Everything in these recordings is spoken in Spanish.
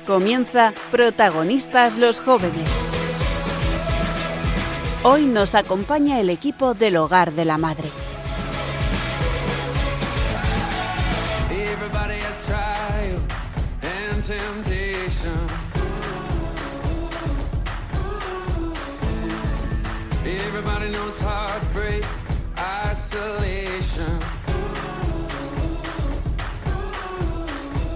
Comienza Protagonistas los Jóvenes. Hoy nos acompaña el equipo del Hogar de la Madre. Everybody knows heartbreak, isolation.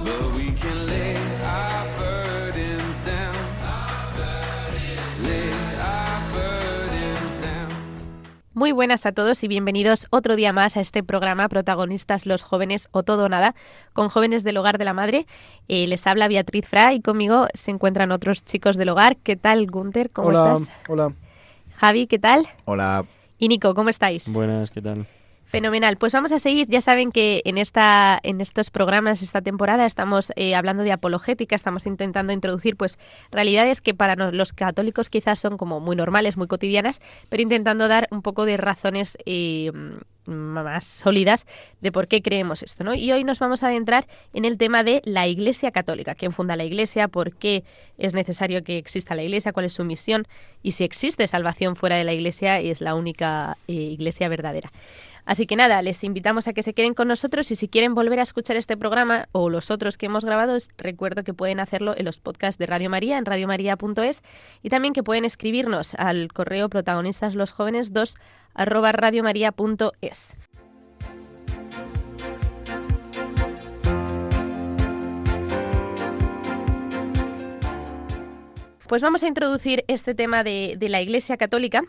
But we can lay our burdens down. Lay our burdens down. Muy buenas a todos y bienvenidos otro día más a este programa Protagonistas los Jóvenes o Todo o Nada, con jóvenes del Hogar de la Madre. Les habla Beatriz Fra y conmigo se encuentran otros chicos del hogar. ¿Qué tal, Gunther? ¿Cómo estás? Hola. Javi, ¿qué tal? Hola. Y Nico, ¿cómo estáis? Buenas, ¿qué tal? Fenomenal. Pues vamos a seguir. Ya saben que en estos programas, esta temporada, estamos hablando de apologética, estamos intentando introducir pues realidades que para los católicos quizás son como muy normales, muy cotidianas, pero intentando dar un poco de razones más sólidas de por qué creemos esto, ¿no? Y hoy nos vamos a adentrar en el tema de la Iglesia Católica. ¿Quién funda la Iglesia? ¿Por qué es necesario que exista la Iglesia? ¿Cuál es su misión? Y si existe salvación fuera de la Iglesia y es la única Iglesia verdadera. Así que nada, les invitamos a que se queden con nosotros y si quieren volver a escuchar este programa o los otros que hemos grabado, recuerdo que pueden hacerlo en los podcasts de Radio María, en radiomaria.es, y también que pueden escribirnos al correo protagonistaslos2@radiomaria.es. Pues vamos a introducir este tema de la Iglesia Católica,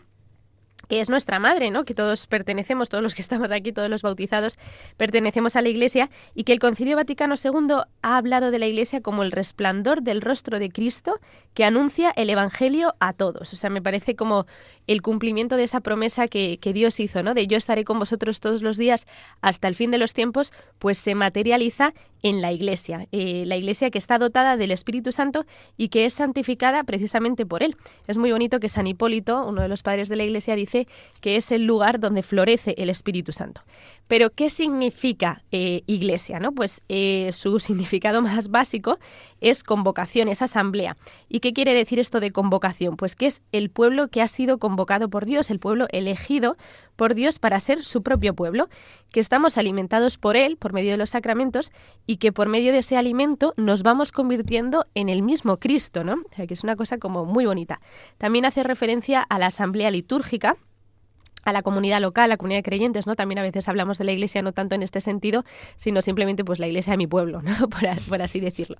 que es nuestra madre, ¿no? Que todos pertenecemos, todos los que estamos aquí, todos los bautizados, pertenecemos a la Iglesia, y que el Concilio Vaticano II ha hablado de la Iglesia como el resplandor del rostro de Cristo que anuncia el Evangelio a todos. O sea, me parece como el cumplimiento de esa promesa que Dios hizo, ¿no? De yo estaré con vosotros todos los días hasta el fin de los tiempos, pues se materializa en la Iglesia. La Iglesia que está dotada del Espíritu Santo y que es santificada precisamente por Él. Es muy bonito que San Hipólito, uno de los padres de la Iglesia, dice que es el lugar donde florece el Espíritu Santo. Pero, ¿qué significa Iglesia, ¿no? Pues su significado más básico es convocación, es asamblea. ¿Y qué quiere decir esto de convocación? Pues que es el pueblo que ha sido convocado por Dios, el pueblo elegido por Dios para ser su propio pueblo, que estamos alimentados por Él, por medio de los sacramentos, y que por medio de ese alimento nos vamos convirtiendo en el mismo Cristo, ¿no? O sea, que es una cosa como muy bonita. También hace referencia a la asamblea litúrgica, a la comunidad local, la comunidad de creyentes, ¿no? También a veces hablamos de la Iglesia no tanto en este sentido, sino simplemente pues la Iglesia de mi pueblo, ¿no? por así decirlo.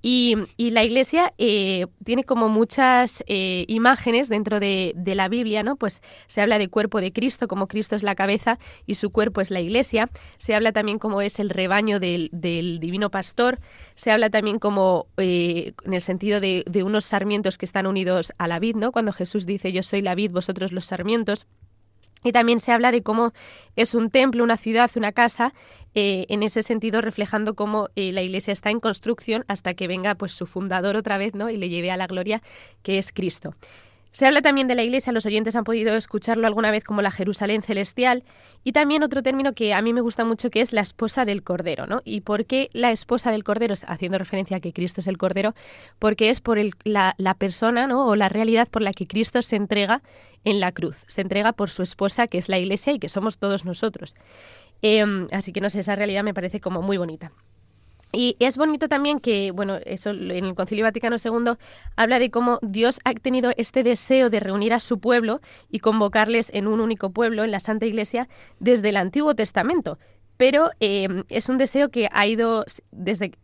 Y la Iglesia tiene como muchas imágenes dentro de la Biblia, ¿no? Pues se habla de cuerpo de Cristo, como Cristo es la cabeza y su cuerpo es la Iglesia. Se habla también como es el rebaño del divino pastor. Se habla también como en el sentido de unos sarmientos que están unidos a la vid, ¿no? Cuando Jesús dice yo soy la vid, vosotros los sarmientos. Y también se habla de cómo es un templo, una ciudad, una casa, en ese sentido reflejando cómo la Iglesia está en construcción hasta que venga pues su fundador otra vez, ¿no? Y le lleve a la gloria, que es Cristo. Se habla también de la Iglesia, los oyentes han podido escucharlo alguna vez como la Jerusalén celestial, y también otro término que a mí me gusta mucho, que es la esposa del Cordero, ¿no? ¿Y por qué la esposa del Cordero? Haciendo referencia a que Cristo es el Cordero, porque es por la persona, ¿no? O la realidad por la que Cristo se entrega en la cruz, se entrega por su esposa, que es la Iglesia y que somos todos nosotros. Así que no sé, esa realidad me parece como muy bonita. Y es bonito también que, bueno, eso en el Concilio Vaticano II habla de cómo Dios ha tenido este deseo de reunir a su pueblo y convocarles en un único pueblo, en la Santa Iglesia, desde el Antiguo Testamento. Pero es un deseo que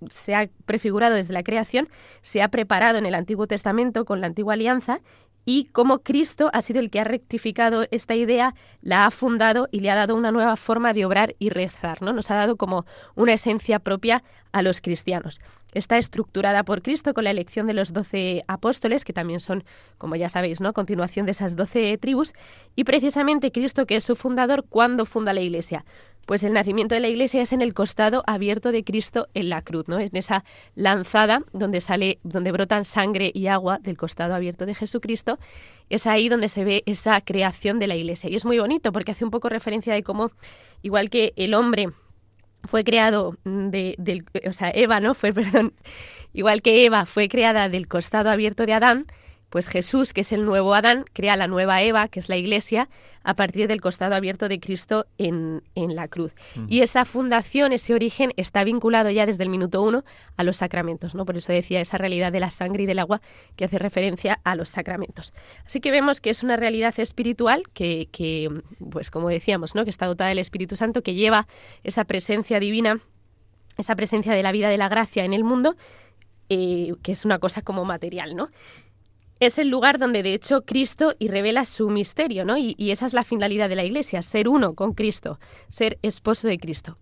se ha prefigurado desde la creación, se ha preparado en el Antiguo Testamento con la Antigua Alianza, y cómo Cristo ha sido el que ha rectificado esta idea, la ha fundado y le ha dado una nueva forma de obrar y rezar, ¿no? Nos ha dado como una esencia propia a los cristianos. Está estructurada por Cristo con la elección de los 12 apóstoles, que también son, como ya sabéis, ¿no? Continuación de esas 12 tribus, y precisamente Cristo, que es su fundador, ¿cuándo funda la Iglesia? Pues el nacimiento de la Iglesia es en el costado abierto de Cristo en la cruz, ¿no? En esa lanzada donde brotan sangre y agua del costado abierto de Jesucristo, es ahí donde se ve esa creación de la Iglesia. Y es muy bonito porque hace un poco referencia de cómo, igual que el hombre fue creado o sea, Eva, ¿no? Igual que Eva fue creada del costado abierto de Adán, pues Jesús, que es el nuevo Adán, crea la nueva Eva, que es la Iglesia, a partir del costado abierto de Cristo en la cruz. Y esa fundación, ese origen, está vinculado ya desde el minuto 1 a los sacramentos, ¿no? Por eso decía esa realidad de la sangre y del agua que hace referencia a los sacramentos. Así que vemos que es una realidad espiritual que pues como decíamos, ¿no? Que está dotada del Espíritu Santo, que lleva esa presencia divina, esa presencia de la vida de la gracia en el mundo, que es una cosa como material, ¿no? Es el lugar donde, de hecho, Cristo y revela su misterio, ¿no? Y esa es la finalidad de la Iglesia, ser uno con Cristo, ser esposo de Cristo.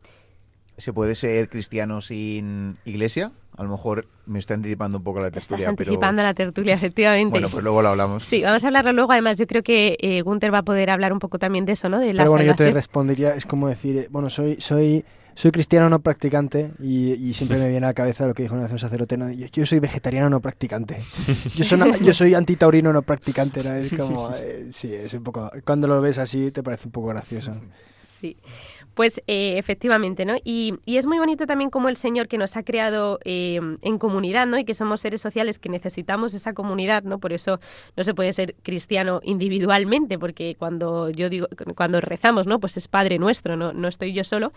¿Se puede ser cristiano sin iglesia? A lo mejor me está anticipando un poco la tertulia. Estás anticipando la tertulia, efectivamente. Bueno, pues luego lo hablamos. Sí, vamos a hablarlo luego. Además, yo creo que Gunther va a poder hablar un poco también de eso, ¿no? De la Pero bueno, salvación. yo te respondería, es como decir, bueno, soy cristiano no practicante y siempre me viene a la cabeza lo que dijo una vez un sacerdote, ¿no? Yo soy vegetariano no practicante. Yo soy antitaurino no practicante, ¿no? Es como, sí, es un poco, cuando lo ves así te parece un poco gracioso. Sí. Pues efectivamente, ¿no? Y es muy bonito también como el Señor que nos ha creado en comunidad, ¿no? Y que somos seres sociales que necesitamos esa comunidad, ¿no? Por eso no se puede ser cristiano individualmente, porque cuando rezamos, ¿no? Pues es Padre Nuestro, no estoy yo solo.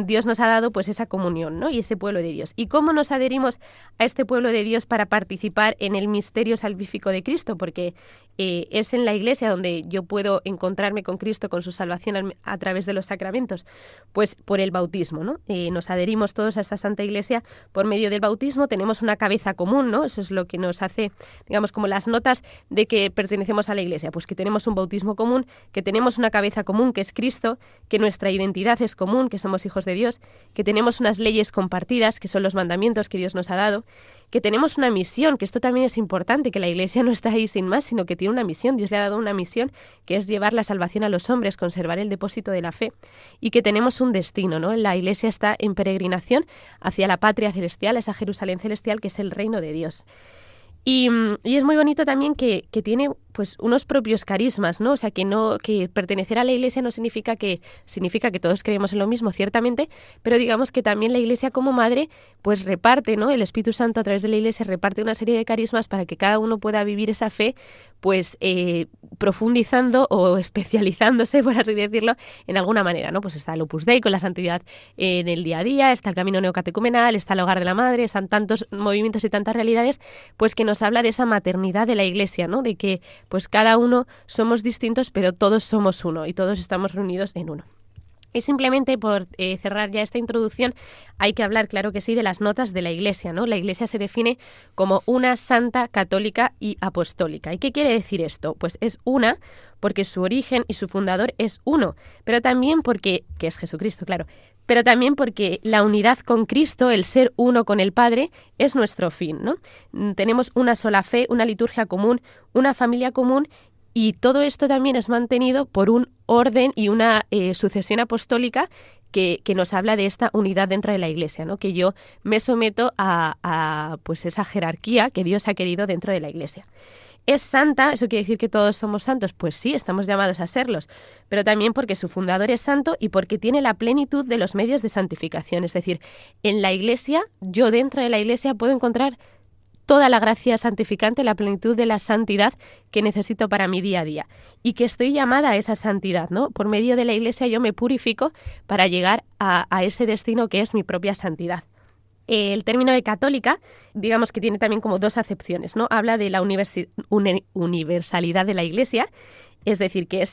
Dios nos ha dado pues esa comunión, ¿no? Y ese pueblo de Dios. ¿Y cómo nos adherimos a este pueblo de Dios para participar en el misterio salvífico de Cristo? Porque es en la Iglesia donde yo puedo encontrarme con Cristo, con su salvación a través de los sacramentos, pues por el bautismo, ¿no? Nos adherimos todos a esta Santa Iglesia por medio del bautismo, tenemos una cabeza común, ¿no? Eso es lo que nos hace, digamos, como las notas de que pertenecemos a la Iglesia, pues que tenemos un bautismo común, que tenemos una cabeza común, que es Cristo, que nuestra identidad es común, que somos hijos de Dios, que tenemos unas leyes compartidas, que son los mandamientos que Dios nos ha dado, que tenemos una misión, que esto también es importante, que la Iglesia no está ahí sin más, sino que tiene una misión. Dios le ha dado una misión, que es llevar la salvación a los hombres, conservar el depósito de la fe, y que tenemos un destino, ¿no? La Iglesia está en peregrinación hacia la patria celestial, esa Jerusalén celestial, que es el reino de Dios. Y es muy bonito también que tiene pues unos propios carismas, ¿no? O sea, que pertenecer a la Iglesia no significa que todos creemos en lo mismo, ciertamente, pero digamos que también la Iglesia como madre pues reparte, ¿no? El Espíritu Santo a través de la Iglesia reparte una serie de carismas para que cada uno pueda vivir esa fe pues profundizando o especializándose, por así decirlo, en alguna manera, ¿no? Pues está el Opus Dei con la santidad en el día a día, está el camino neocatecumenal, está el hogar de la madre, están tantos movimientos y tantas realidades, pues que nos habla de esa maternidad de la Iglesia, ¿no? De que pues cada uno somos distintos, pero todos somos uno y todos estamos reunidos en uno. Y simplemente por cerrar ya esta introducción, hay que hablar, claro que sí, de las notas de la Iglesia, ¿no? La Iglesia se define como una santa, católica y apostólica. ¿Y qué quiere decir esto? Pues es una porque su origen y su fundador es uno, pero también que es Jesucristo, claro, pero también porque la unidad con Cristo, el ser uno con el Padre, es nuestro fin, ¿no? Tenemos una sola fe, una liturgia común, una familia común, y todo esto también es mantenido por un orden y una sucesión apostólica que nos habla de esta unidad dentro de la Iglesia, ¿no? Que yo me someto a pues esa jerarquía que Dios ha querido dentro de la Iglesia. ¿Es santa? ¿Eso quiere decir que todos somos santos? Pues sí, estamos llamados a serlos, pero también porque su fundador es santo y porque tiene la plenitud de los medios de santificación. Es decir, en la Iglesia, yo dentro de la Iglesia puedo encontrar toda la gracia santificante, la plenitud de la santidad que necesito para mi día a día y que estoy llamada a esa santidad, ¿no? Por medio de la Iglesia yo me purifico para llegar a ese destino que es mi propia santidad. El término de católica, digamos que tiene también como dos acepciones, ¿no? Habla de la universalidad de la Iglesia, es decir, que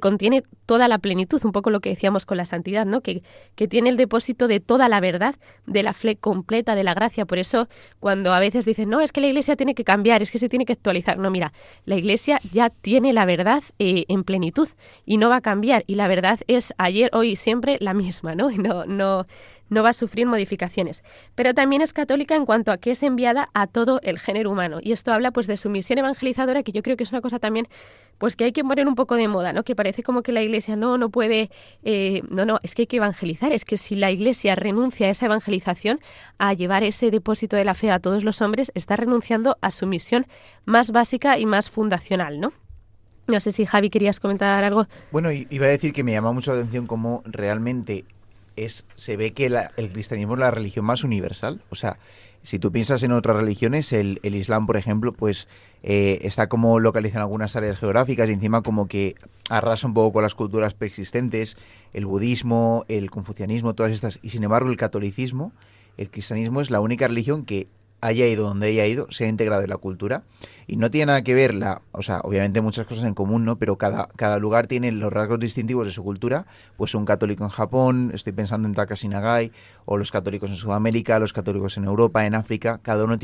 contiene toda la plenitud, un poco lo que decíamos con la santidad, ¿no? Que tiene el depósito de toda la verdad, de la fe completa, de la gracia. Por eso, cuando a veces dicen, no, es que la Iglesia tiene que cambiar, es que se tiene que actualizar. No, mira, la Iglesia ya tiene la verdad en plenitud y no va a cambiar. Y la verdad es ayer, hoy y siempre la misma, ¿no? Y no va a sufrir modificaciones. Pero también es católica en cuanto a que es enviada a todo el género humano. Y esto habla pues de su misión evangelizadora, que yo creo que es una cosa también pues que hay que poner un poco de moda, ¿no? Que parece como que la Iglesia no puede... No, es que hay que evangelizar. Es que si la Iglesia renuncia a esa evangelización, a llevar ese depósito de la fe a todos los hombres, está renunciando a su misión más básica y más fundacional, ¿no? No sé si, Javi, querías comentar algo. Bueno, iba a decir que me llama mucho la atención cómo realmente se ve que el cristianismo es la religión más universal. O sea, si tú piensas en otras religiones, el Islam, por ejemplo, pues está como localizado en algunas áreas geográficas y encima como que arrasa un poco con las culturas preexistentes, el budismo, el confucianismo, todas estas. Y sin embargo, el cristianismo es la única religión que haya ido donde haya ido, se ha integrado en la cultura y no tiene nada que ver, o sea, obviamente muchas cosas en común, ¿no? Pero cada lugar tiene los rasgos distintivos de su cultura, pues un católico en Japón, estoy pensando en Takashi Nagai, o los católicos en Sudamérica, los católicos en Europa, en África, cada uno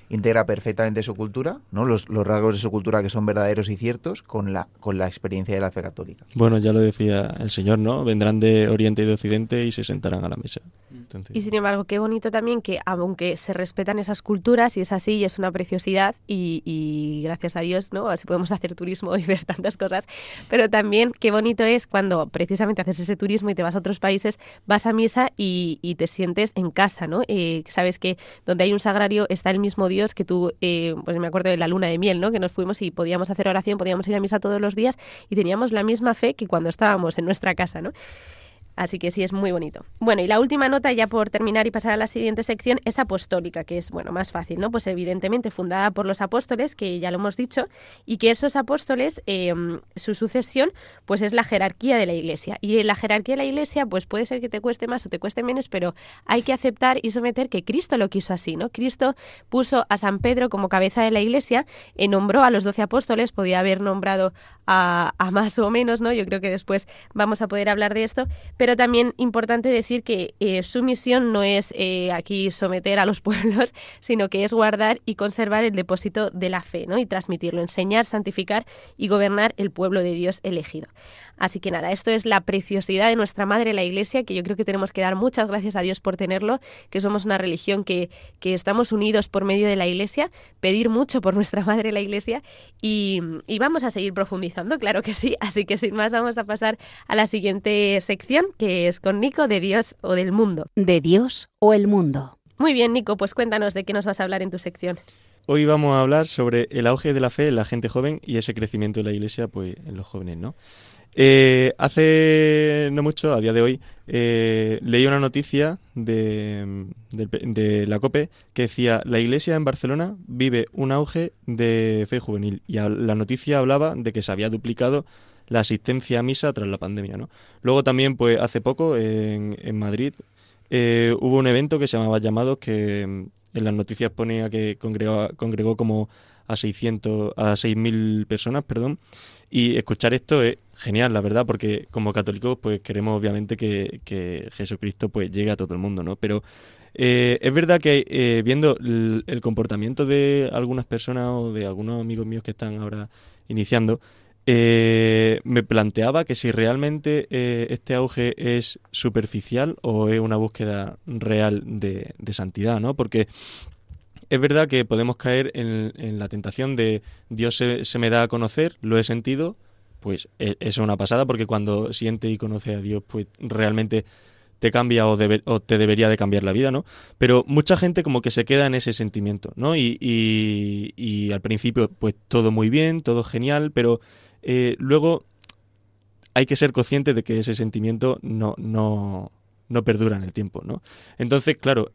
integra perfectamente su cultura, ¿no? Los rasgos de su cultura que son verdaderos y ciertos con la experiencia de la fe católica. Bueno, ya lo decía el Señor, ¿no? Vendrán de Oriente y de Occidente y se sentarán a la mesa. Entonces... Y sin embargo, qué bonito también que aunque se respetan esas culturas y es así y es una preciosidad y gracias a Dios, ¿no? Así podemos hacer turismo y ver tantas cosas, pero también qué bonito es cuando precisamente haces ese turismo y te vas a otros países, vas a misa y te sientes en casa, ¿no? Sabes que donde hay un sagrario está el mismo Dios que tú, pues me acuerdo de la luna de miel, ¿no? Que nos fuimos y podíamos hacer oración, podíamos ir a misa todos los días y teníamos la misma fe que cuando estábamos en nuestra casa, ¿no? Así que sí, es muy bonito. Bueno, y la última nota, ya por terminar y pasar a la siguiente sección, es apostólica, que es, bueno, más fácil, ¿no? Pues evidentemente fundada por los apóstoles, que ya lo hemos dicho, y que esos apóstoles, su sucesión, pues es la jerarquía de la Iglesia. Y en la jerarquía de la Iglesia, pues puede ser que te cueste más o te cueste menos, pero hay que aceptar y someter que Cristo lo quiso así, ¿no? Cristo puso a San Pedro como cabeza de la Iglesia, nombró a los 12 apóstoles, podía haber nombrado a más o menos, ¿no? Yo creo que después vamos a poder hablar de esto, pero también importante decir que su misión no es aquí someter a los pueblos, sino que es guardar y conservar el depósito de la fe, ¿no? Y transmitirlo, enseñar, santificar y gobernar el pueblo de Dios elegido. Así que nada, esto es la preciosidad de nuestra Madre la Iglesia, que yo creo que tenemos que dar muchas gracias a Dios por tenerlo, que somos una religión que estamos unidos por medio de la Iglesia, pedir mucho por nuestra Madre la Iglesia y vamos a seguir profundizando, claro que sí. Así que sin más vamos a pasar a la siguiente sección, que es con Nico, de Dios o del mundo. De Dios o el mundo. Muy bien, Nico, pues cuéntanos de qué nos vas a hablar en tu sección. Hoy vamos a hablar sobre el auge de la fe en la gente joven y ese crecimiento de la Iglesia, pues, en los jóvenes, ¿no? Hace no mucho, a día de hoy, leí una noticia de la COPE que decía: la Iglesia en Barcelona vive un auge de fe juvenil, y la noticia hablaba de que se había duplicado la asistencia a misa tras la pandemia, ¿no? Luego también, pues hace poco, en Madrid, hubo un evento que se llamaba Llamados, que en las noticias ponía que congregó como a 6.000 personas, perdón. Y escuchar esto es genial, la verdad, porque como católicos pues queremos obviamente que Jesucristo pues llegue a todo el mundo, ¿no? Pero es verdad que viendo el comportamiento de algunas personas o de algunos amigos míos que están ahora iniciando, me planteaba que si realmente este auge es superficial o es una búsqueda real de santidad, ¿no? Porque es verdad que podemos caer en la tentación de Dios se me da a conocer, lo he sentido, pues eso es una pasada, porque cuando sientes y conoces a Dios, pues realmente te cambia o te debería de cambiar la vida, ¿no? Pero mucha gente como que se queda en ese sentimiento, ¿no? Y al principio, pues todo muy bien, todo genial, pero luego hay que ser consciente de que ese sentimiento no perdura en el tiempo, ¿no? Entonces, claro,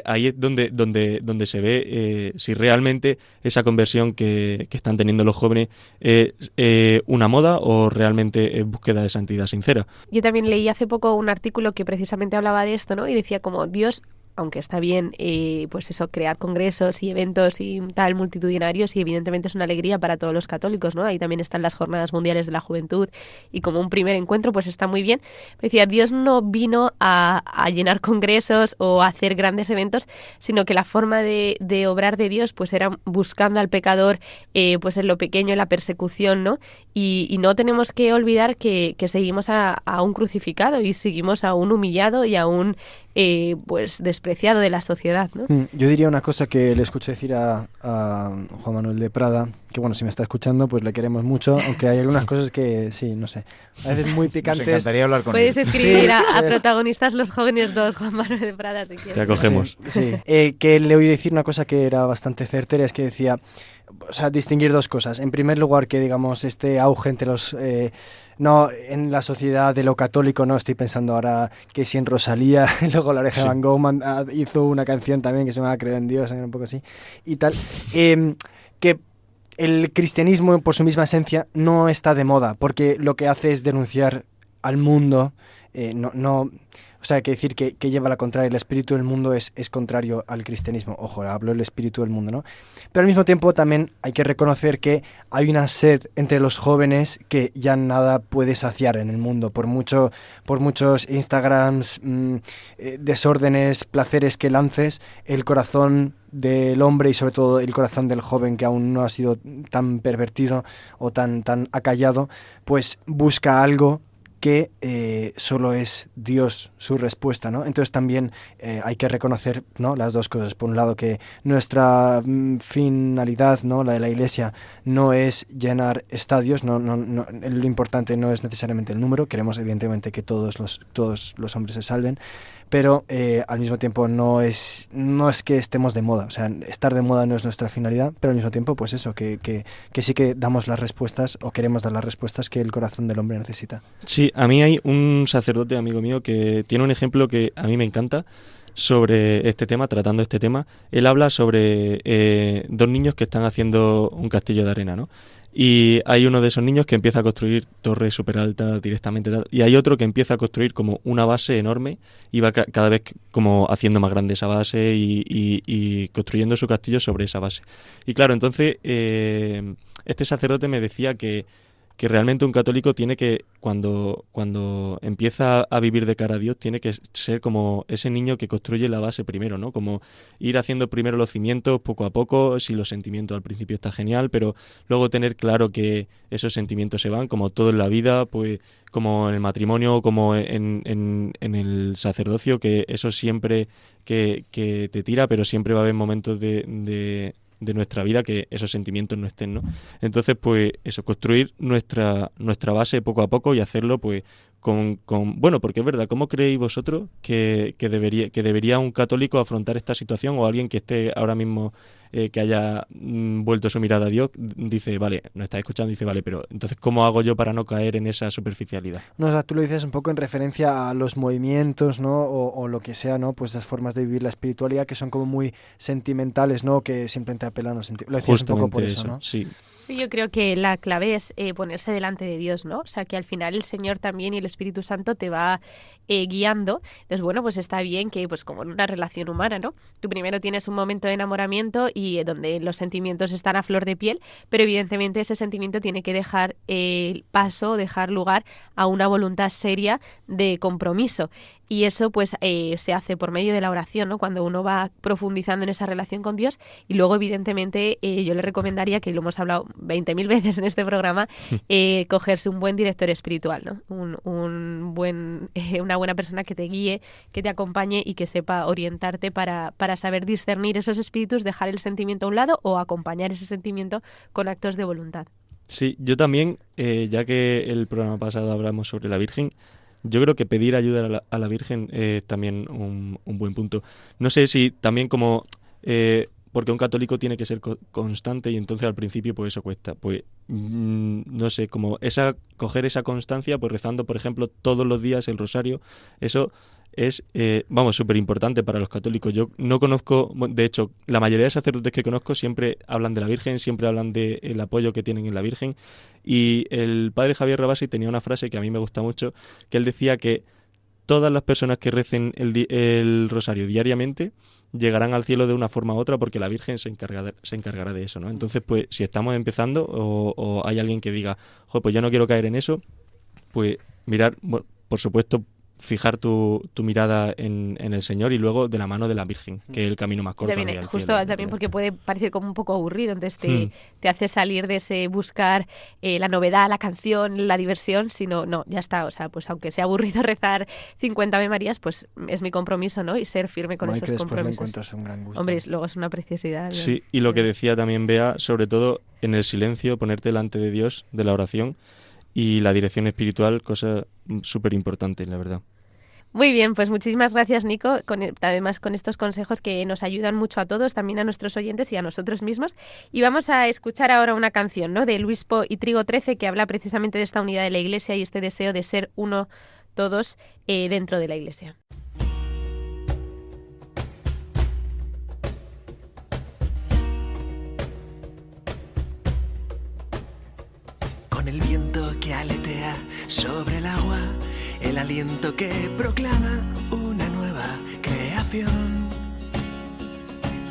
ahí es donde se ve si realmente esa conversión que están teniendo los jóvenes es una moda o realmente es búsqueda de santidad sincera. Yo también leí hace poco un artículo que precisamente hablaba de esto, ¿no? Y decía como Dios, aunque está bien, pues eso, crear congresos y eventos y tal multitudinarios, y evidentemente es una alegría para todos los católicos, ¿no? Ahí también están las Jornadas Mundiales de la Juventud y como un primer encuentro, pues está muy bien. Pero decía, Dios no vino a llenar congresos o a hacer grandes eventos, sino que la forma de obrar de Dios, pues era buscando al pecador, pues en lo pequeño, en la persecución, ¿no? Y no tenemos que olvidar que seguimos a un crucificado y seguimos a un humillado y a un pues despreciado de la sociedad, ¿no? Yo diría una cosa que le escuché decir a Juan Manuel de Prada, que bueno, si me está escuchando, pues le queremos mucho, aunque hay algunas cosas que sí, no sé, a veces muy picantes. Nos encantaría hablar con Puedes él. escribir Sí, a protagonistas los jóvenes 2, Juan Manuel de Prada, si quieres. Te acogemos. Sí. Que le oí decir una cosa que era bastante certera, es que decía, o sea, distinguir dos cosas. En primer lugar, que digamos este auge entre los no en la sociedad de lo católico, no estoy pensando ahora que si en Rosalía, luego la Oreja de Van Gogh hizo una canción también que se llama Creo en Dios, un poco así y tal, que el cristianismo por su misma esencia no está de moda, porque lo que hace es denunciar al mundo, o sea, hay que decir que lleva la contraria. El espíritu del mundo es contrario al cristianismo. Ojo, hablo del espíritu del mundo, ¿no? Pero al mismo tiempo también hay que reconocer que hay una sed entre los jóvenes que ya nada puede saciar en el mundo. Por muchos Instagrams, desórdenes, placeres que lances, el corazón del hombre y sobre todo el corazón del joven que aún no ha sido tan pervertido o tan acallado, pues busca algo que solo es Dios su respuesta, ¿no? Entonces también hay que reconocer, ¿no?, las dos cosas. Por un lado, que nuestra finalidad, ¿no?, la de la Iglesia, no es llenar estadios, no, lo importante no es necesariamente el número, queremos evidentemente que todos los hombres se salven, pero al mismo tiempo no es que estemos de moda, o sea, estar de moda no es nuestra finalidad, pero al mismo tiempo, pues eso, que sí que damos las respuestas o queremos dar las respuestas que el corazón del hombre necesita. Sí, a mí hay un sacerdote amigo mío que tiene un ejemplo que a mí me encanta sobre este tema, tratando este tema. Él habla sobre dos niños que están haciendo un castillo de arena, ¿no? Y hay uno de esos niños que empieza a construir torres súper altas directamente, y hay otro que empieza a construir como una base enorme y va cada vez como haciendo más grande esa base y construyendo su castillo sobre esa base. Y claro, entonces este sacerdote me decía que realmente un católico tiene que, cuando empieza a vivir de cara a Dios, tiene que ser como ese niño que construye la base primero, ¿no? Como ir haciendo primero los cimientos poco a poco, si los sentimientos al principio está genial, pero luego tener claro que esos sentimientos se van, como todo en la vida, pues como en el matrimonio, como en el sacerdocio, que eso siempre que te tira, pero siempre va a haber momentos de nuestra vida que esos sentimientos no estén, ¿no? Entonces, pues eso, construir nuestra base poco a poco y hacerlo, pues, bueno, porque es verdad, ¿cómo creéis vosotros que debería un católico afrontar esta situación, o alguien que esté ahora mismo, que haya vuelto su mirada a Dios, dice, vale, nos está escuchando, dice, vale, pero entonces, ¿cómo hago yo para no caer en esa superficialidad? No, o sea, tú lo dices un poco en referencia a los movimientos, ¿no? O lo que sea, ¿no? Pues esas formas de vivir la espiritualidad que son como muy sentimentales, ¿no? Que simplemente apelan a los sentimientos. Lo decías un poco por eso, ¿no? Sí. Yo creo que la clave es ponerse delante de Dios, ¿no? O sea, que al final el Señor también y el Espíritu Santo te va guiando. Entonces, bueno, pues está bien que, pues como en una relación humana, ¿no? Tú primero tienes un momento de enamoramiento y donde los sentimientos están a flor de piel, pero evidentemente ese sentimiento tiene que dejar paso, dejar lugar a una voluntad seria de compromiso. Y eso pues se hace por medio de la oración, ¿no? Cuando uno va profundizando en esa relación con Dios. Y luego, evidentemente, yo le recomendaría, que lo hemos hablado 20.000 veces en este programa, cogerse un buen director espiritual, ¿no? Una buena persona que te guíe, que te acompañe y que sepa orientarte para saber discernir esos espíritus, dejar el sentimiento a un lado o acompañar ese sentimiento con actos de voluntad. Sí, yo también, ya que el programa pasado hablamos sobre la Virgen, yo creo que pedir ayuda a la Virgen es también un buen punto. No sé si también como... porque un católico tiene que ser constante y entonces al principio pues eso cuesta. Pues no sé, como coger esa constancia, pues rezando, por ejemplo, todos los días el rosario, eso es, súper importante para los católicos. Yo no conozco, de hecho, la mayoría de sacerdotes que conozco siempre hablan de la Virgen, siempre hablan del apoyo que tienen en la Virgen. Y el padre Javier Rabasi tenía una frase que a mí me gusta mucho, que él decía que todas las personas que recen el rosario diariamente llegarán al cielo de una forma u otra, porque la Virgen se encargará de eso, ¿no? Entonces, pues, si estamos empezando o hay alguien que diga, pues yo no quiero caer en eso, pues mirar, bueno, por supuesto, fijar tu mirada en el Señor y luego de la mano de la Virgen, que es el camino más corto. También, justo cielo, también porque puede parecer como un poco aburrido, entonces te hace salir de ese buscar la novedad, la canción, la diversión, sino, no, ya está, o sea, pues aunque sea aburrido rezar 50 Ave Marías, pues es mi compromiso, ¿no? Y ser firme con esos compromisos. Encuentras un gran gusto. Hombre, luego es una preciosidad. Sí, y lo que decía también Bea, sobre todo en el silencio, ponerte delante de Dios, de la oración, y la dirección espiritual, cosa súper importante, la verdad. Muy bien, pues muchísimas gracias, Nico, además con estos consejos que nos ayudan mucho a todos, también a nuestros oyentes y a nosotros mismos. Y vamos a escuchar ahora una canción, ¿no?, de Luis Po y Trigo 13, que habla precisamente de esta unidad de la Iglesia y este deseo de ser uno todos dentro de la Iglesia. Con el viento que aletea sobre el agua, el aliento que proclama una nueva creación.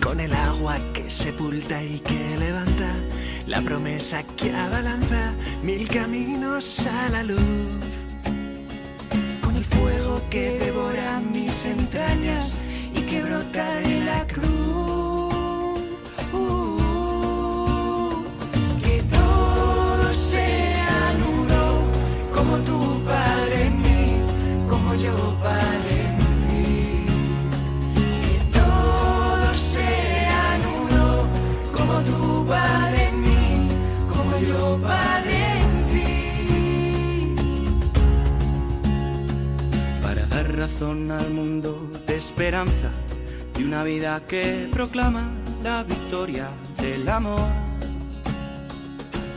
Con el agua que sepulta y que levanta, la promesa que abalanza 1000 caminos a la luz. Con el fuego que devora mis entrañas y que brota de la cruz. Que todos sean uno, como tu Padre en mí, como yo Padre en ti. Que todos sean uno, como tu Padre en mí, como yo Padre en ti. Para dar razón al mundo de esperanza, de una vida que proclama la victoria del amor.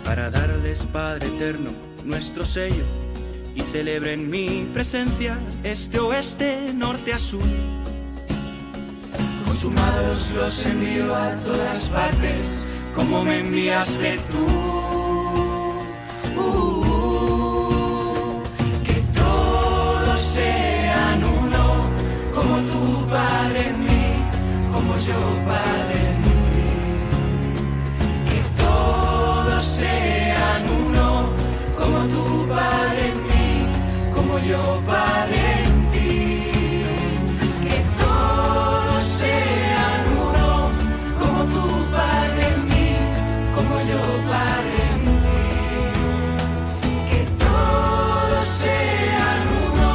Para darles, Padre eterno, nuestro sello y celebren mi presencia, este, oeste, norte, azul. Consumados los envío a todas partes, como me enviaste tú. Que todos sean uno, como tu Padre en mí, como yo Padre en ti. Que todos sean uno, como tu Padre en mí, como yo Padre en ti. Que todos sean uno, como tu Padre en mí, como yo Padre en ti. Que todos sean uno,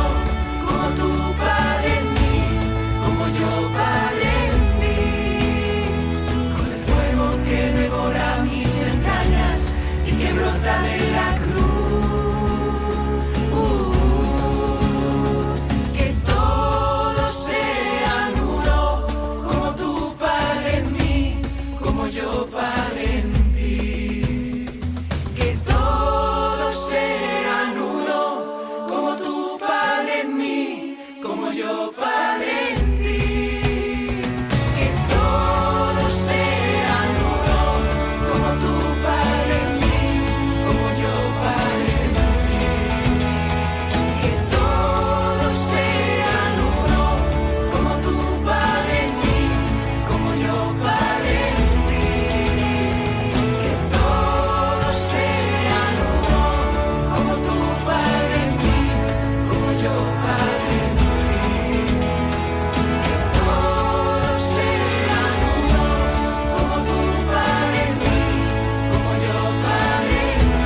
como tu Padre en mí, como yo Padre en ti. Con el fuego que devora mis entrañas y que brota de la cruz. Que todos sean uno, como tu Padre en mí, como yo Padre en ti. Que todos sean uno, como tu Padre en mí, como yo Padre en ti. Que todos sean uno, como tu Padre en mí, como yo Padre en ti. Que todos sean uno, como tu Padre en mí, como yo Padre en ti. Que todos sean uno, como tu Padre en mí, como yo Padre en ti. Que todos sean uno, como tu Padre en mí, como yo Padre en ti.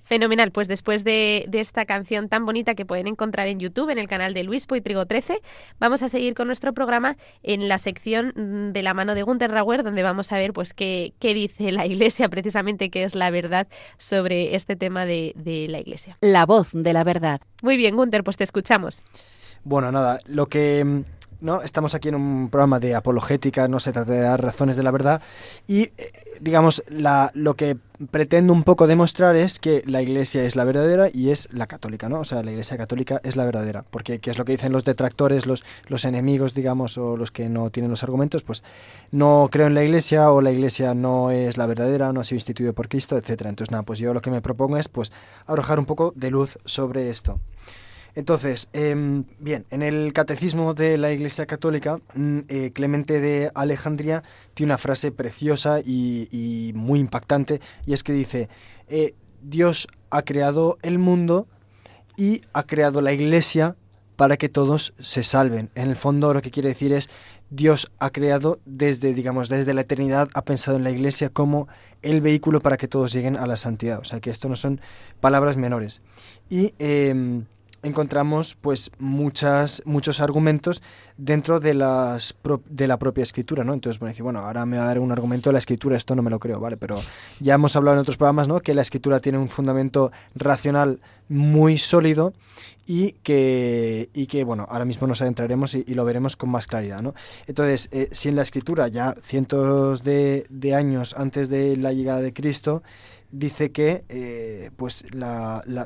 Fenomenal, pues después de esta canción tan bonita que pueden encontrar en YouTube, en el canal de Luis Po y Trigo 13, vamos a seguir con nuestro programa en la sección de la mano de Günter Rauer, donde vamos a ver pues qué dice la Iglesia, precisamente qué es la verdad sobre este tema de la Iglesia. La voz de la verdad. Muy bien, Günter, pues te escuchamos. Bueno, nada, ¿no? Estamos aquí en un programa de apologética, no se trata de dar razones de la verdad y, digamos, lo que pretendo un poco demostrar es que la Iglesia es la verdadera y es la católica, ¿no? O sea, la Iglesia católica es la verdadera, porque ¿qué es lo que dicen los detractores, los enemigos, digamos, o los que no tienen los argumentos? Pues no creo en la Iglesia, o la Iglesia no es la verdadera, no ha sido instituida por Cristo, etcétera. Entonces, nada, pues yo lo que me propongo es, pues, arrojar un poco de luz sobre esto. Entonces, bien, en el Catecismo de la Iglesia Católica, Clemente de Alejandría tiene una frase preciosa y muy impactante, y es que dice, Dios ha creado el mundo y ha creado la Iglesia para que todos se salven. En el fondo lo que quiere decir es, Dios ha creado desde la eternidad, ha pensado en la Iglesia como el vehículo para que todos lleguen a la santidad. O sea que esto no son palabras menores. Y encontramos pues muchos argumentos dentro de de la propia escritura, ¿no? Entonces, bueno, ahora me va a dar un argumento de la escritura, esto no me lo creo, ¿vale? Pero ya hemos hablado en otros programas, ¿no? Que la escritura tiene un fundamento racional muy sólido y que bueno, ahora mismo nos adentraremos y lo veremos con más claridad, ¿no? Entonces, si en la escritura ya cientos de años antes de la llegada de Cristo dice que pues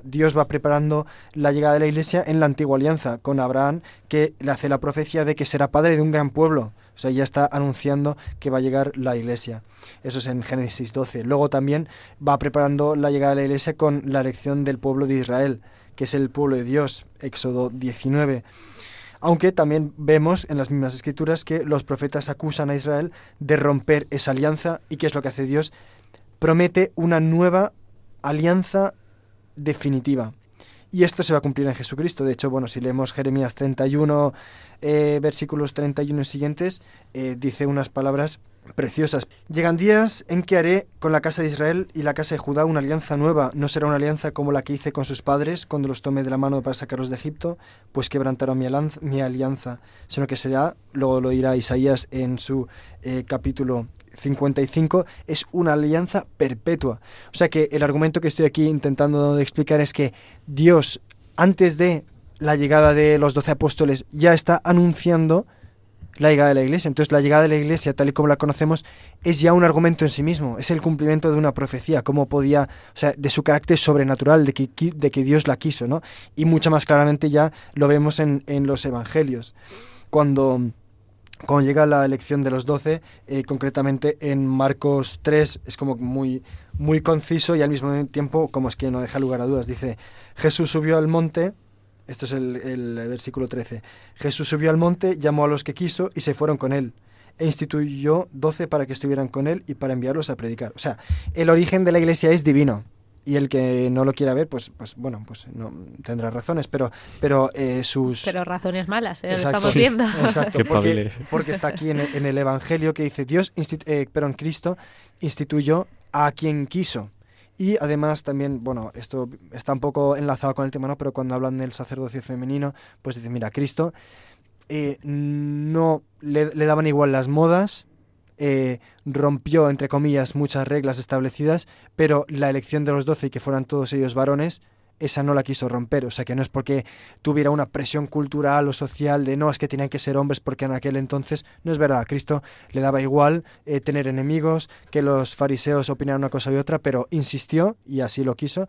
Dios va preparando la llegada de la Iglesia en la antigua alianza con Abraham, que le hace la profecía de que será padre de un gran pueblo. O sea, ya está anunciando que va a llegar la Iglesia. Eso es en Génesis 12. Luego también va preparando la llegada de la Iglesia con la elección del pueblo de Israel, que es el pueblo de Dios, Éxodo 19. Aunque también vemos en las mismas escrituras que los profetas acusan a Israel de romper esa alianza. ¿Y qué es lo que hace Dios? Promete una nueva alianza definitiva. Y esto se va a cumplir en Jesucristo. De hecho, bueno, si leemos Jeremías 31, versículos 31 y siguientes, dice unas palabras preciosas. Llegan días en que haré con la casa de Israel y la casa de Judá una alianza nueva. No será una alianza como la que hice con sus padres cuando los tomé de la mano para sacarlos de Egipto, pues quebrantaron mi alianza, sino que será, luego lo dirá Isaías en su capítulo 55, es una alianza perpetua. O sea que el argumento que estoy aquí intentando explicar es que Dios, antes de la llegada de los 12 apóstoles, ya está anunciando la llegada de la Iglesia. Entonces la llegada de la Iglesia, tal y como la conocemos, es ya un argumento en sí mismo, es el cumplimiento de una profecía, como podía, o sea, de su carácter sobrenatural, de que Dios la quiso, ¿no? Y mucho más claramente ya lo vemos en los evangelios. Cuando llega la elección de los 12, concretamente en Marcos 3, es como muy, muy conciso y al mismo tiempo como es que no deja lugar a dudas. Dice, Jesús subió al monte, esto es el versículo 13, Jesús subió al monte, llamó a los que quiso y se fueron con él, e instituyó 12 para que estuvieran con él y para enviarlos a predicar. O sea, el origen de la Iglesia es divino. Y el que no lo quiera ver, pues bueno, pues no tendrá razones, pero Pero razones malas, lo Exacto. estamos viendo. Exacto, Qué porque está aquí en el Evangelio que dice Dios, pero en Cristo instituyó a quien quiso. Y además también, bueno, esto está un poco enlazado con el tema, ¿no? Pero cuando hablan del sacerdocio femenino, pues dice, mira, Cristo no le daban igual las modas, rompió, entre comillas, muchas reglas establecidas, pero la elección de los 12 y que fueran todos ellos varones, esa no la quiso romper. O sea, que no es porque tuviera una presión cultural o social de no, es que tenían que ser hombres porque en aquel entonces, no es verdad, a Cristo le daba igual tener enemigos, que los fariseos opinaran una cosa y otra, pero insistió, y así lo quiso,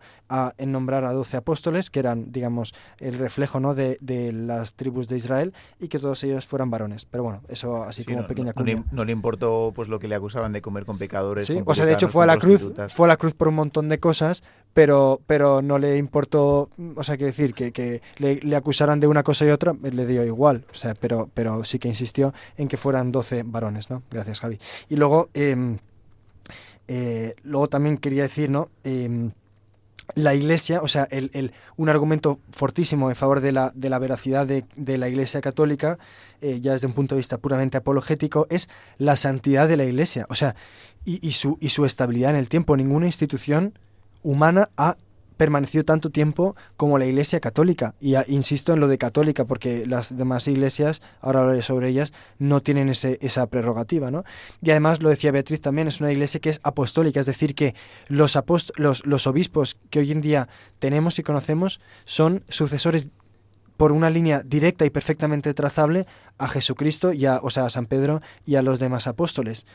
en nombrar a 12 apóstoles, que eran, digamos, el reflejo, ¿no?, de las tribus de Israel, y que todos ellos fueran varones. Pero bueno, eso así como pequeña cuña. No le importó pues lo que le acusaban de comer con pecadores. Sí, con o sea, de hecho publicanos, fue a la cruz por un montón de cosas, pero no le importó, o sea, quiero decir, que le acusaran de una cosa y otra, le dio igual, o sea, pero sí que insistió en que fueran 12 varones, ¿no? Gracias, Javi. Y luego también quería decir, ¿no?, la Iglesia, o sea, un argumento fortísimo en favor de la veracidad de la Iglesia católica, ya desde un punto de vista puramente apologético, es la santidad de la Iglesia, o sea, y su estabilidad en el tiempo. Ninguna institución humana ha permanecido tanto tiempo como la Iglesia católica, y insisto en lo de católica porque las demás iglesias, ahora hablaré sobre ellas, no tienen esa prerrogativa, ¿no? Y además, lo decía Beatriz también, es una iglesia que es apostólica, es decir, que los obispos que hoy en día tenemos y conocemos son sucesores por una línea directa y perfectamente trazable a Jesucristo o sea, a San Pedro y a los demás apóstoles.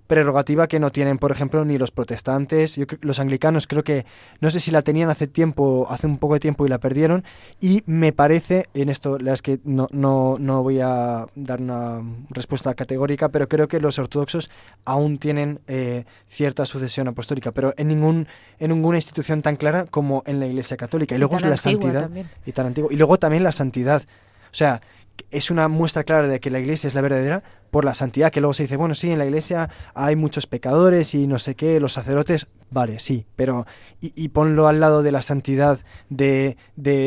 Prerrogativa que no tienen, por ejemplo, ni los protestantes. Los anglicanos creo que, no sé si la tenían hace un poco de tiempo y la perdieron, y me parece, en esto la es que no voy a dar una respuesta categórica, pero creo que los ortodoxos aún tienen cierta sucesión apostólica, pero en ninguna institución tan clara como en la Iglesia católica. Y luego es la santidad también. Y tan antigua. Y luego también la santidad. O sea, es una muestra clara de que la Iglesia es la verdadera por la santidad, que luego se dice, bueno, sí, en la Iglesia hay muchos pecadores y no sé qué, los sacerdotes, vale, sí, pero y ponlo al lado de la santidad de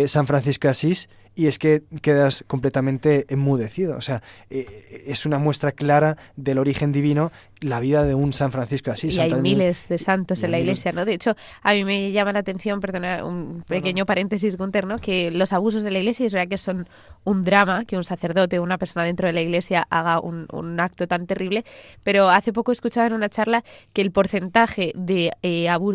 San Francisco de Asís y es que quedas completamente enmudecido. O sea, es una muestra clara del origen divino la vida de un San Francisco así. Y hay Santa- miles de santos y en la hay miles- iglesia, ¿no? De hecho, a mí me llama la atención, perdona, un pequeño paréntesis, Gunther, ¿no? Que los abusos de la iglesia, es verdad que son un drama, que un sacerdote o una persona dentro de la iglesia haga un acto tan terrible, pero hace poco escuchaba en una charla que el porcentaje de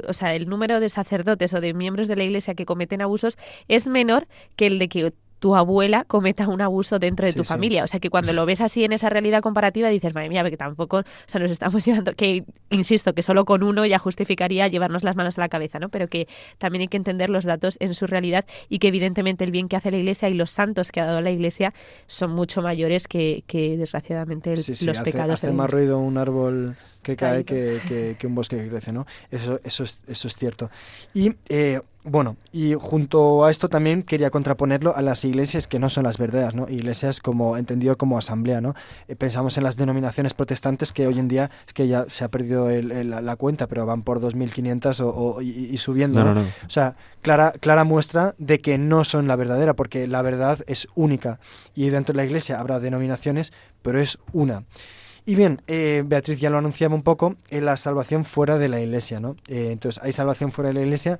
o sea, el número de sacerdotes o de miembros de la iglesia que cometen abusos es menor que el de que tu abuela cometa un abuso dentro de Sí, tu sí. familia. O sea, que cuando lo ves así en esa realidad comparativa dices, madre mía, que tampoco, o sea, nos estamos llevando, que insisto, que solo con uno ya justificaría llevarnos las manos a la cabeza, ¿no? Pero que también hay que entender los datos en su realidad y que evidentemente el bien que hace la Iglesia y los santos que ha dado la Iglesia son mucho mayores que desgraciadamente Sí, sí, los pecados hace de la más Iglesia. ruido un árbol que cae Caído. que un bosque que crece, ¿no? Eso es cierto. Y bueno, y junto a esto también quería contraponerlo a las iglesias que no son las verdaderas, ¿no? Iglesias como entendido como asamblea, ¿no? Pensamos en las denominaciones protestantes que hoy en día es que ya se ha perdido la cuenta, pero van por 2.500 y subiendo, ¿no? No. O sea, clara muestra de que no son la verdadera, porque la verdad es única. Y dentro de la iglesia habrá denominaciones, pero es una. Y bien, Beatriz ya lo anunciaba un poco, la salvación fuera de la iglesia, ¿no? Entonces, ¿hay salvación fuera de la iglesia?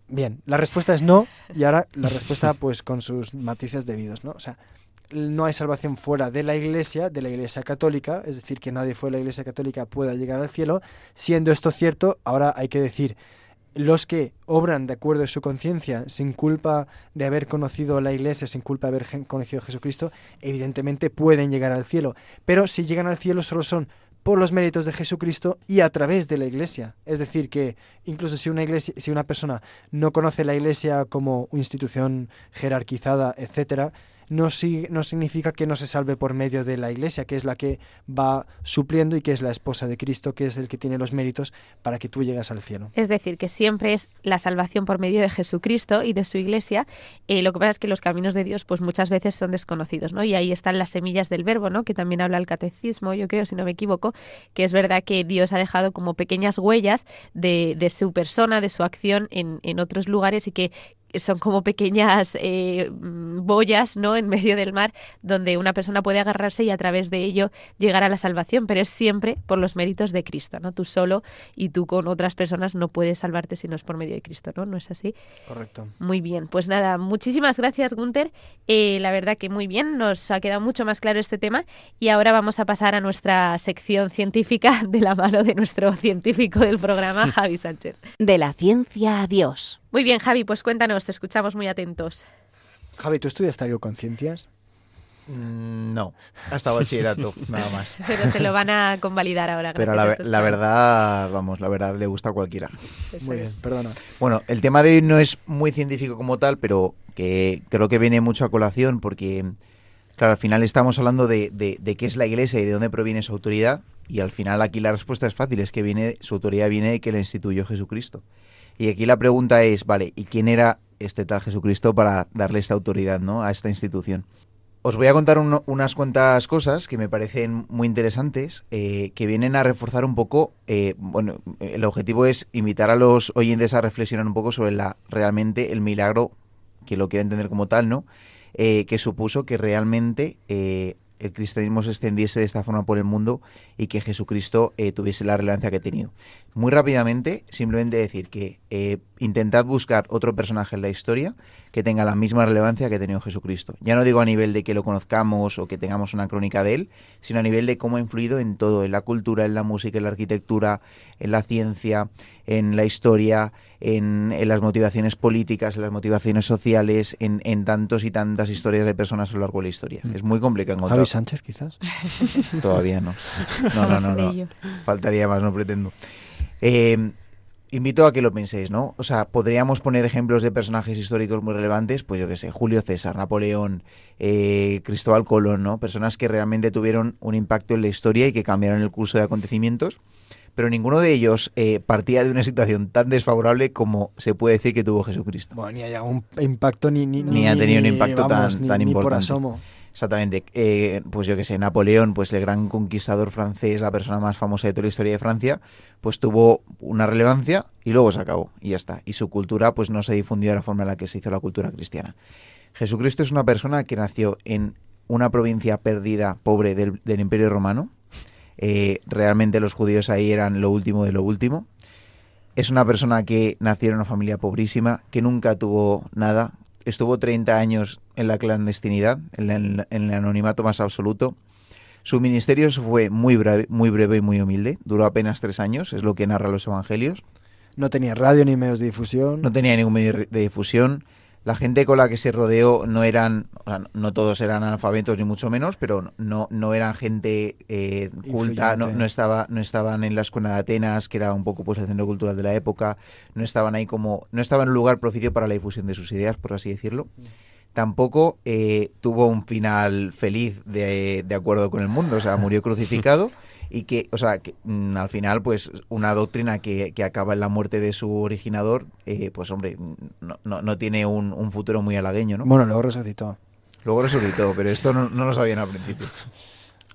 Bien, la respuesta es no, y ahora la respuesta pues con sus matices debidos, ¿no? O sea, no hay salvación fuera de la iglesia católica, es decir, que nadie fuera de la iglesia católica pueda llegar al cielo. Siendo esto cierto, ahora hay que decir, los que obran de acuerdo a su conciencia, sin culpa de haber conocido la iglesia, sin culpa de haber conocido a Jesucristo, evidentemente pueden llegar al cielo. Pero si llegan al cielo solo son por los méritos de Jesucristo y a través de la iglesia. Es decir, que incluso si una persona no conoce la iglesia como institución jerarquizada, etcétera, no significa que no se salve por medio de la iglesia, que es la que va supliendo y que es la esposa de Cristo, que es el que tiene los méritos para que tú llegues al cielo. Es decir, que siempre es la salvación por medio de Jesucristo y de su Iglesia. Lo que pasa es que los caminos de Dios pues muchas veces son desconocidos, ¿no? Y ahí están las semillas del verbo, ¿no? Que también habla el catecismo, yo creo, si no me equivoco, que es verdad que Dios ha dejado como pequeñas huellas de su persona, de su acción en otros lugares y que son como pequeñas boyas, ¿no?, en medio del mar donde una persona puede agarrarse y a través de ello llegar a la salvación, pero es siempre por los méritos de Cristo, ¿no? Tú solo y tú con otras personas no puedes salvarte si no es por medio de Cristo, ¿no? ¿No es así? Correcto. Muy bien, pues nada, muchísimas gracias, Gunther. La verdad que muy bien, nos ha quedado mucho más claro este tema y ahora vamos a pasar a nuestra sección científica de la mano de nuestro científico del programa, Javi Sánchez. De la ciencia a Dios. Muy bien, Javi, pues cuéntanos, te escuchamos muy atentos. Javi, ¿tú estudias conciencias? No, hasta bachillerato, nada más. Pero se lo van a convalidar ahora. Pero gracias a estos la programas. verdad, vamos, la verdad le gusta a cualquiera. Eso Muy bien, es. perdona. Bueno, el tema de hoy no es muy científico como tal, pero que creo que viene mucho a colación porque, claro, al final estamos hablando de qué es la Iglesia y de dónde proviene su autoridad, y al final aquí la respuesta es fácil, es que su autoridad viene de que la instituyó Jesucristo. Y aquí la pregunta es, vale, ¿y quién era este tal Jesucristo para darle esta autoridad, ¿no?, a esta institución? Os voy a contar unas cuantas cosas que me parecen muy interesantes, que vienen a reforzar un poco, bueno, el objetivo es invitar a los oyentes a reflexionar un poco sobre realmente el milagro, que lo quiera entender como tal, ¿no?, que supuso que realmente el cristianismo se extendiese de esta forma por el mundo y que Jesucristo tuviese la relevancia que ha tenido. Muy rápidamente, simplemente decir que intentad buscar otro personaje en la historia que tenga la misma relevancia que ha tenido Jesucristo. Ya no digo a nivel de que lo conozcamos o que tengamos una crónica de él, sino a nivel de cómo ha influido en todo, en la cultura, en la música, en la arquitectura, en la ciencia, en la historia, en las motivaciones políticas, en las motivaciones sociales, en tantos y tantas historias de personas a lo largo de la historia. Es muy complicado encontrar. Javi Sánchez, quizás. Todavía no. Vamos en No. ello. Faltaría más, no pretendo. Invito a que lo penséis, ¿no? O sea, podríamos poner ejemplos de personajes históricos muy relevantes, pues yo qué sé, Julio César, Napoleón, Cristóbal Colón, ¿no? Personas que realmente tuvieron un impacto en la historia y que cambiaron el curso de acontecimientos, pero ninguno de ellos partía de una situación tan desfavorable como se puede decir que tuvo Jesucristo. Bueno, ni haya un impacto Ni ha tenido un impacto tan ni por importante. asomo. Exactamente. Pues yo que sé, Napoleón, pues el gran conquistador francés, la persona más famosa de toda la historia de Francia, pues tuvo una relevancia y luego se acabó y ya está. Y su cultura pues no se difundió de la forma en la que se hizo la cultura cristiana. Jesucristo es una persona que nació en una provincia perdida, pobre del Imperio Romano. Realmente los judíos ahí eran lo último de lo último. Es una persona que nació en una familia pobrísima, que nunca tuvo nada. Estuvo 30 años en la clandestinidad, en el anonimato más absoluto. Su ministerio fue muy breve y muy humilde. Duró apenas 3 años, es lo que narra los evangelios. No tenía radio ni medios de difusión. No tenía ningún medio de difusión. La gente con la que se rodeó no eran, o sea, no todos eran analfabetos ni mucho menos, pero no eran gente culta, no estaban en la escuela de Atenas, que era un poco pues el centro cultural de la época, no estaban en un lugar propicio para la difusión de sus ideas, por así decirlo. Tampoco tuvo un final feliz de acuerdo con el mundo, o sea, murió crucificado. Y que, o sea, que, al final, pues, una doctrina que acaba en la muerte de su originador, pues, hombre, no tiene un futuro muy halagueño, ¿no? Bueno, luego resucitó. Luego resucitó, pero esto no lo sabían al principio.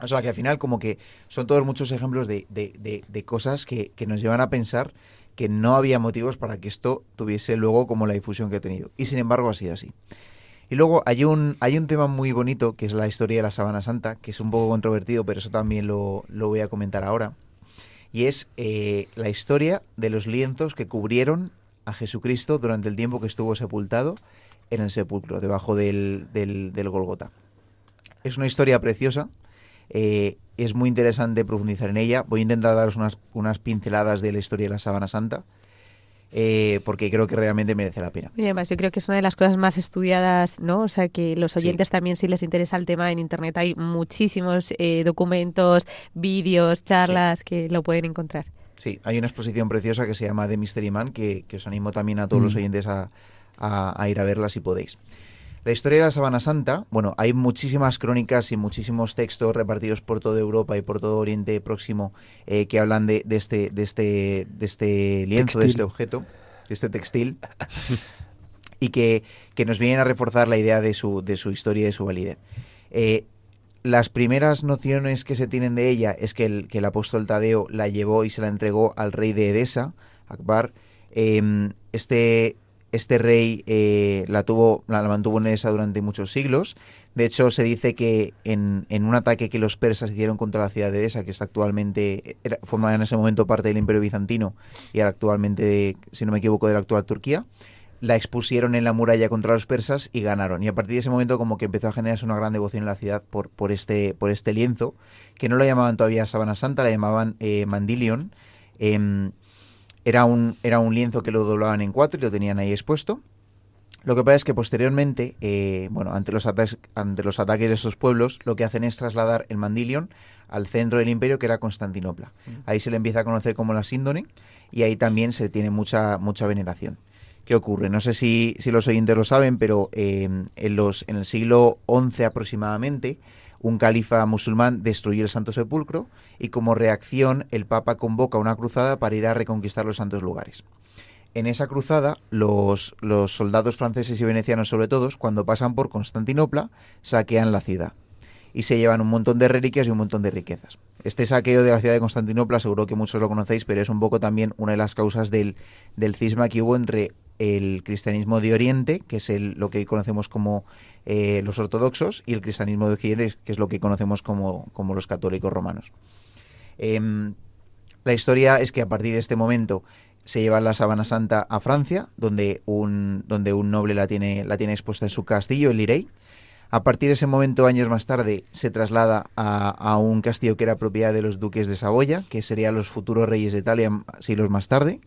O sea, que al final, como que son todos muchos ejemplos de cosas que nos llevan a pensar que no había motivos para que esto tuviese luego como la difusión que ha tenido. Y sin embargo, ha sido así. Y luego hay un tema muy bonito, que es la historia de la Sábana Santa, que es un poco controvertido, pero eso también lo voy a comentar ahora. Y es la historia de los lienzos que cubrieron a Jesucristo durante el tiempo que estuvo sepultado en el sepulcro, debajo del Gólgota. Es una historia preciosa, es muy interesante profundizar en ella. Voy a intentar daros unas pinceladas de la historia de la Sábana Santa, porque creo que realmente merece la pena. Y además yo creo que es una de las cosas más estudiadas, ¿no? O sea, que los oyentes también, si les interesa el tema, en Internet hay muchísimos documentos, vídeos, charlas que lo pueden encontrar. Sí, hay una exposición preciosa que se llama The Mystery Man, que os animo también a todos los oyentes a ir a verla si podéis. La historia de la Sábana Santa, bueno, hay muchísimas crónicas y muchísimos textos repartidos por toda Europa y por todo Oriente Próximo que hablan de este lienzo, textil. de este objeto, de este textil, y que nos vienen a reforzar la idea de su historia y de su validez. Las primeras nociones que se tienen de ella es que el apóstol Tadeo la llevó y se la entregó al rey de Edesa, Akbar. Este rey la mantuvo en Edesa durante muchos siglos. De hecho, se dice que en un ataque que los persas hicieron contra la ciudad de Edesa, que está actualmente formaba en ese momento parte del Imperio Bizantino y ahora actualmente, si no me equivoco, de la actual Turquía, la expusieron en la muralla contra los persas y ganaron. Y a partir de ese momento como que empezó a generarse una gran devoción en la ciudad por este lienzo, que no lo llamaban todavía Sábana Santa, la llamaban Mandilion. Era un lienzo que lo doblaban en 4 y lo tenían ahí expuesto. Lo que pasa es que posteriormente, ante los ataques de estos pueblos, lo que hacen es trasladar el Mandilion al centro del imperio, que era Constantinopla. Ahí se le empieza a conocer como la Síndone y ahí también se tiene mucha veneración. ¿Qué ocurre? No sé si los oyentes lo saben, pero en el siglo XI aproximadamente, un califa musulmán destruyó el Santo Sepulcro y como reacción el Papa convoca una cruzada para ir a reconquistar los santos lugares. En esa cruzada, los soldados franceses y venecianos sobre todo, cuando pasan por Constantinopla, saquean la ciudad y se llevan un montón de reliquias y un montón de riquezas. Este saqueo de la ciudad de Constantinopla, seguro que muchos lo conocéis, pero es un poco también una de las causas del cisma que hubo entre el cristianismo de Oriente, que es lo que conocemos como los ortodoxos, y el cristianismo de Occidente, que es lo que conocemos como los católicos romanos. La historia es que a partir de este momento se lleva la Sábana Santa a Francia, donde un noble la tiene expuesta en su castillo, el Lirey. A partir de ese momento, años más tarde, se traslada a un castillo que era propiedad de los duques de Saboya, que serían los futuros reyes de Italia siglos más tarde.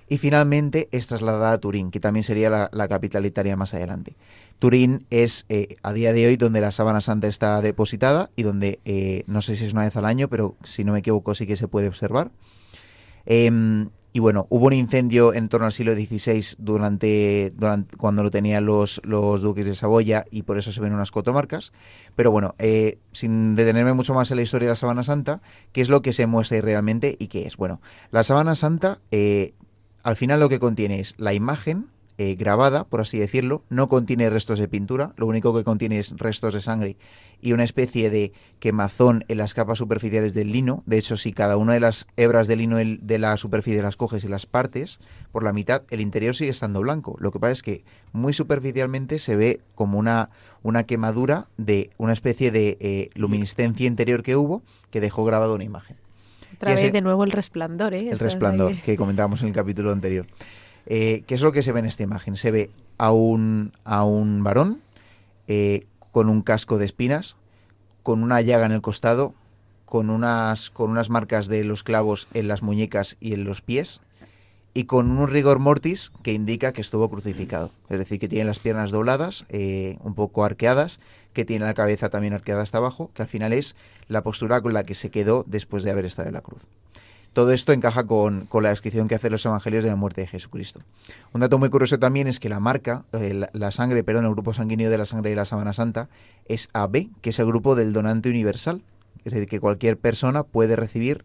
Y finalmente es trasladada a Turín, que también sería la capital de Italia más adelante. Turín es a día de hoy donde la Sábana Santa está depositada y donde no sé si es una vez al año, pero si no me equivoco sí que se puede observar. Y bueno, hubo un incendio en torno al siglo XVI durante cuando lo tenían los duques de Saboya y por eso se ven unas cotomarcas. Pero bueno, sin detenerme mucho más en la historia de la Sábana Santa, ¿qué es lo que se muestra realmente y qué es? Bueno, la Sábana Santa al final lo que contiene es la imagen grabada, por así decirlo, no contiene restos de pintura, lo único que contiene es restos de sangre y una especie de quemazón en las capas superficiales del lino. De hecho, si cada una de las hebras de lino de la superficie las coges y las partes por la mitad, el interior sigue estando blanco. Lo que pasa es que muy superficialmente se ve como una quemadura de una especie de luminiscencia interior que hubo que dejó grabada una imagen. Otra Y vez ese- de nuevo el resplandor, ¿eh? El Estás resplandor ahí. que comentábamos en el capítulo anterior. ¿Qué es lo que se ve en esta imagen? Se ve a un varón con un casco de espinas, con una llaga en el costado, con unas marcas de los clavos en las muñecas y en los pies, y con un rigor mortis que indica que estuvo crucificado. Es decir, que tiene las piernas dobladas, un poco arqueadas, que tiene la cabeza también arqueada hasta abajo, que al final es la postura con la que se quedó después de haber estado en la cruz. Todo esto encaja con la descripción que hacen los evangelios de la muerte de Jesucristo. Un dato muy curioso también es que la marca, la sangre, perdón, el grupo sanguíneo de la sangre de la sábana santa es AB, que es el grupo del donante universal. Es decir, que cualquier persona puede recibir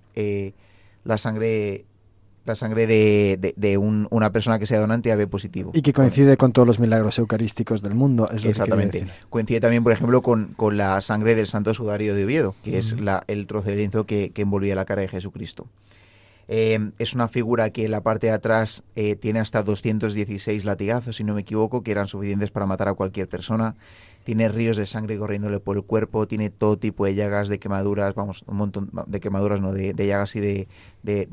la sangre de una persona que sea donante AB positivo. Y que coincide con todos los milagros eucarísticos del mundo, es lo que Exactamente. quiere decir. Coincide también, por ejemplo, con la sangre del Santo Sudario de Oviedo, que es el trozo de lienzo que envolvía la cara de Jesucristo. Es una figura que en la parte de atrás tiene hasta 216 latigazos, si no me equivoco, que eran suficientes para matar a cualquier persona. Tiene ríos de sangre corriéndole por el cuerpo, tiene todo tipo de llagas, de quemaduras, vamos, un montón de quemaduras, no, de llagas y de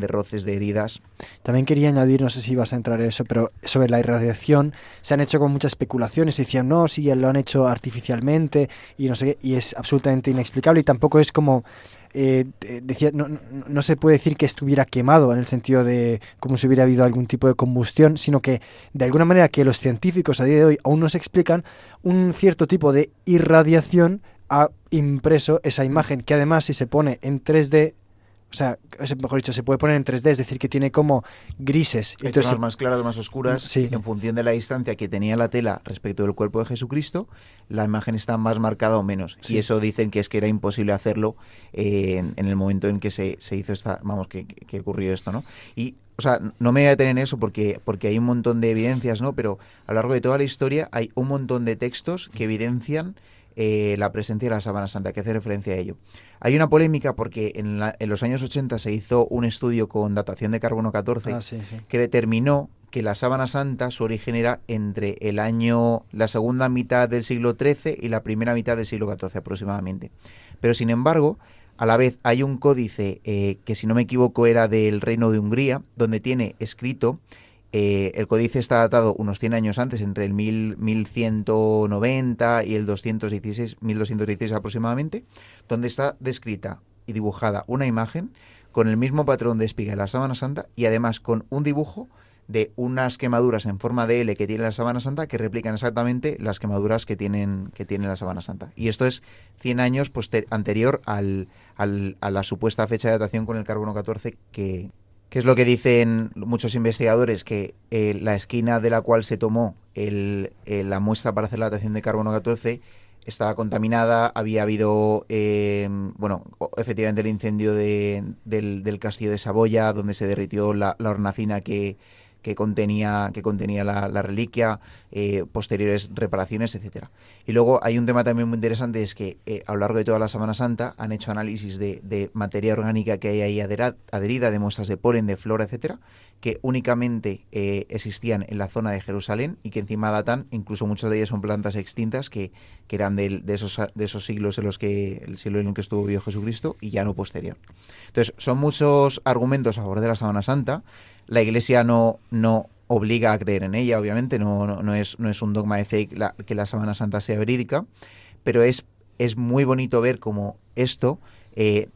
roces, de heridas. También quería añadir, no sé si vas a entrar en eso, pero sobre la irradiación se han hecho con muchas especulaciones. Decían, no, sí, lo han hecho artificialmente y no sé qué, y es absolutamente inexplicable y tampoco es como... decía, no se puede decir que estuviera quemado en el sentido de como si hubiera habido algún tipo de combustión, sino que de alguna manera que los científicos a día de hoy aún no se explican, un cierto tipo de irradiación ha impreso esa imagen, que además si se pone en 3D, o sea, mejor dicho, se puede poner en 3D, es decir, que tiene como grises. Hay Entonces, zonas más claras, más oscuras, sí. en función de la distancia que tenía la tela respecto del cuerpo de Jesucristo, la imagen está más marcada o menos. Sí. Y eso dicen que es que era imposible hacerlo en el momento en que se hizo que ocurrió esto, ¿no? Y, o sea, no me voy a detener en eso porque hay un montón de evidencias, ¿no? Pero a lo largo de toda la historia hay un montón de textos que evidencian la presencia de la sábana santa, que hace referencia a ello. Hay una polémica porque en los años 80 se hizo un estudio con datación de carbono 14 sí. que determinó que la sábana santa, su origen era entre la segunda mitad del siglo XIII y la primera mitad del siglo XIV aproximadamente. Pero sin embargo, a la vez hay un códice que, si no me equivoco, era del Reino de Hungría, donde tiene escrito, el códice está datado unos 100 años antes, entre el 1190 y el 1216 aproximadamente, donde está descrita y dibujada una imagen con el mismo patrón de espiga de la sábana santa y además con un dibujo de unas quemaduras en forma de L que tiene la sábana santa que replican exactamente las quemaduras que tiene la sábana santa. Y esto es 100 años anterior a la supuesta fecha de datación con el carbono 14 que es lo que dicen muchos investigadores, que la esquina de la cual se tomó la muestra para hacer la datación de carbono 14 estaba contaminada, había habido, efectivamente el incendio del castillo de Saboya, donde se derritió la hornacina que contenía la reliquia, posteriores reparaciones, etcétera. Y luego hay un tema también muy interesante, es que a lo largo de toda la Sábana Santa han hecho análisis de materia orgánica que hay ahí adherida, de muestras de polen, de flora, etcétera, que únicamente existían en la zona de Jerusalén y que encima datan, incluso muchas de ellas son plantas extintas que eran de esos siglos el siglo en el que estuvo vivo Jesucristo y ya no posterior. Entonces, son muchos argumentos a favor de la Sábana Santa. La Iglesia no obliga a creer en ella, obviamente, no es un dogma de fe que la Sábana Santa sea verídica, pero es muy bonito ver cómo esto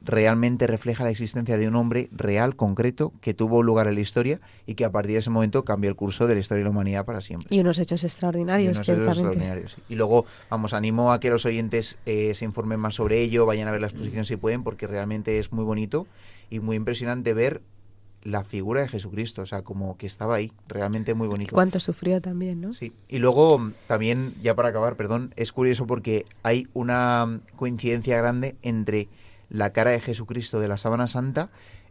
realmente refleja la existencia de un hombre real, concreto, que tuvo lugar en la historia y que a partir de ese momento cambió el curso de la historia de la humanidad para siempre. Y unos hechos extraordinarios, ciertamente. Sí. Y luego, animo a que los oyentes se informen más sobre ello, vayan a ver la exposición si pueden, porque realmente es muy bonito y muy impresionante ver la figura de Jesucristo, o sea, como que estaba ahí, realmente muy bonito. Cuánto sufrió también, ¿no? Sí, y luego también, ya para acabar, perdón, es curioso porque hay una coincidencia grande entre la cara de Jesucristo de la Sábana Santa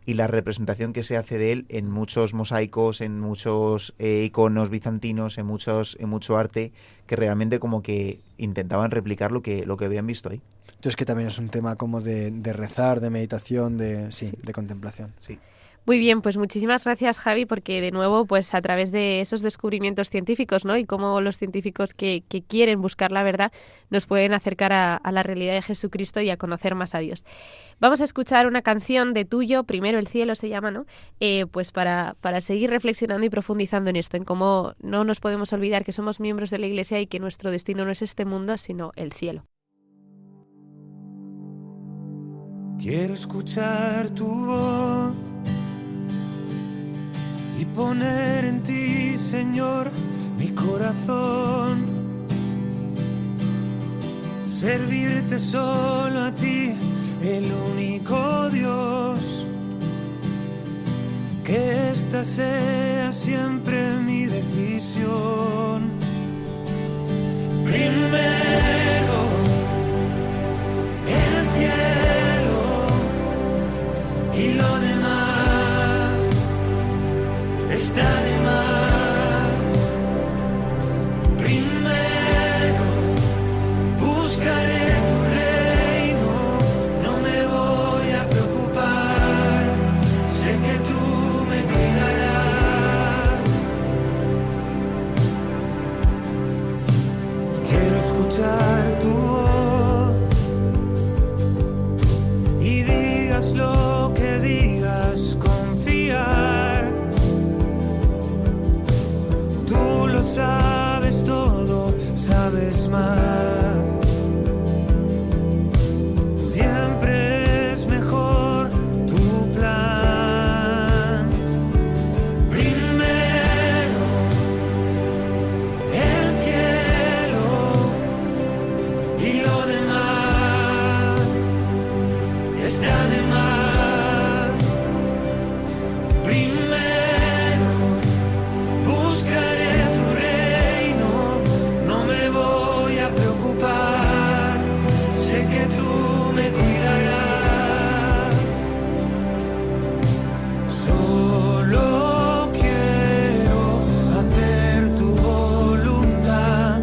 y la representación que se hace de él en muchos mosaicos, en muchos iconos bizantinos, en mucho arte, que realmente como que intentaban replicar lo que habían visto ahí. Entonces que también es un tema como de rezar, de meditación, de contemplación. Sí. Muy bien, pues muchísimas gracias, Javi, porque de nuevo, pues a través de esos descubrimientos científicos, ¿no? Y cómo los científicos que quieren buscar la verdad nos pueden acercar a la realidad de Jesucristo y a conocer más a Dios. Vamos a escuchar una canción de Tuyo, Primero el cielo se llama, ¿no? Pues para seguir reflexionando y profundizando en esto, en cómo no nos podemos olvidar que somos miembros de la Iglesia y que nuestro destino no es este mundo, sino el cielo. Quiero escuchar tu voz y poner en ti, Señor, mi corazón. Servirte solo a ti, el único Dios. Que esta sea siempre mi decisión. Primero el cielo y lo demás está de más. Primero buscaré tu reino, no me voy a preocupar, sé que tú me cuidarás. Quiero escuchar tu voz y digas lo que digas, confiar. Tú lo sabes todo, sabes más. Siempre es mejor tu plan. Primero el cielo y lo demás está de más. Primero buscaré tu reino, no me voy a preocupar, sé que tú me cuidarás. Solo quiero hacer tu voluntad,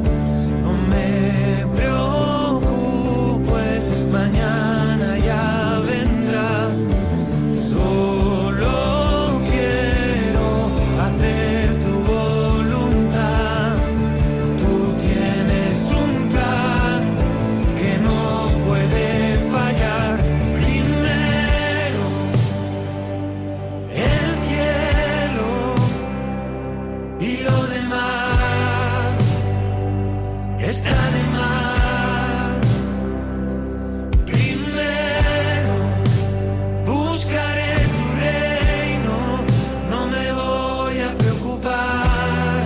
no me preocupo, el mañana ya vendrá. Solo quiero hacer tu voluntad, tú tienes un plan que no puede fallar. Primero el cielo y lo demás está de más. Primero buscaré tu reino, no me voy a preocupar,